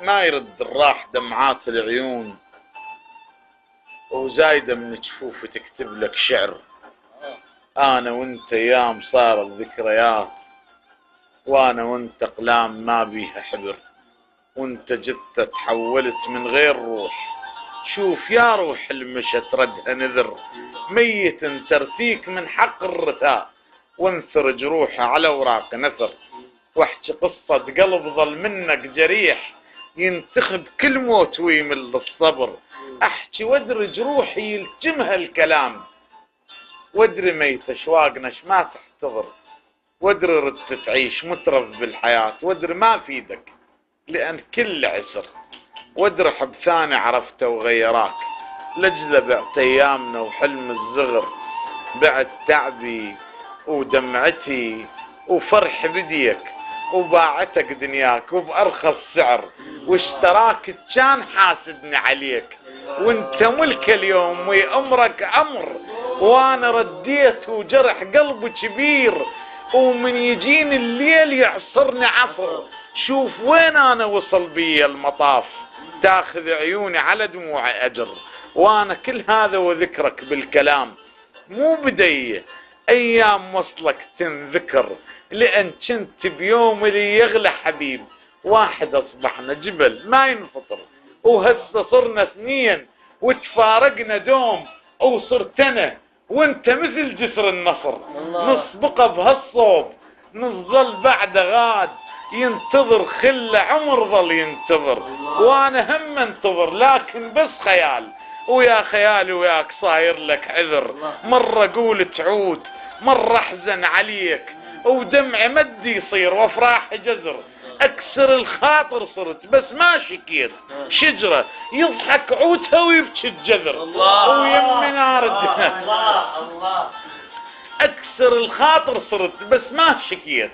ما يرد الراح دمعات العيون، وزايدة من جفوف تكتب لك شعر. انا وانت ايام صارت ذكريات، وانا وانت اقلام ما بيها حبر، وانت جثة تحولت من غير روح. شوف يا روح المشت ردها نذر، ميت ترثيك من حق الرثاء، وانثر جروحه على اوراق نثر. واحكي قصة قلب ظل منك جريح، ينتخب كل موت ويمل الصبر. احكي وادري جروحي يلجمها الكلام، وادري ميت اشواقنا ما تحتضر، وادري ردت تعيش مترف بالحياة، وادري ما فيدك لان كل عسر، وادري حب ثاني عرفته وغيراك، لجله بعت ايامنا وحلم الزغر. بعت تعبي ودمعتي وفرح بديك، وباعتك دنياك وبأرخص سعر، واشتراك كان حاسدني عليك، وانت ملك اليوم وامرك امر، وانا رديت وجرح قلبي كبير، ومن يجيني الليل يعصرني عصر. شوف وين انا وصل بي المطاف، تاخذ عيوني على دموعي اجر، وانا كل هذا وذكرك بالكلام مو بدي ايام وصلك تنذكر، لان كنت بيوم اللي يغلى حبيب واحد، اصبحنا جبل ما ينفطر، وهسه صرنا سنين وتفارقنا دوم، وصرت انا وانت مثل جسر النصر، نسبقه بهالصوب نظل بعد غاد، ينتظر خله عمر ظل ينتظر، وانا هم انتظر لكن بس خيال، ويا خيالي وياك صاير لك عذر. مرة قول تعود، مرة احزن عليك، ودمعي مدي يصير وافراح جزر، اكسر الخاطر صرت بس ما شكيت، شجرة يضحك عودها ويبكي الجذر، ويمي نار الله. اكسر الخاطر صرت بس ما شكيت،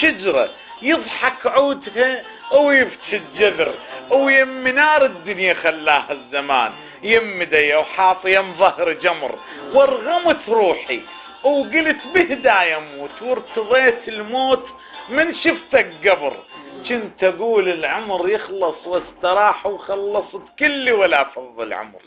شجرة يضحك عودها ويبكي الجذر، ويم نار الدنيا خلاها الزمان، يم ديا وحاطي يم ظهر جمر، وارغمت روحي وقلت بهدا يموت، وارتضيت الموت من شفتك قبر. كنت اقول العمر يخلص واستراح، وخلصت كلي ولا فض العمر.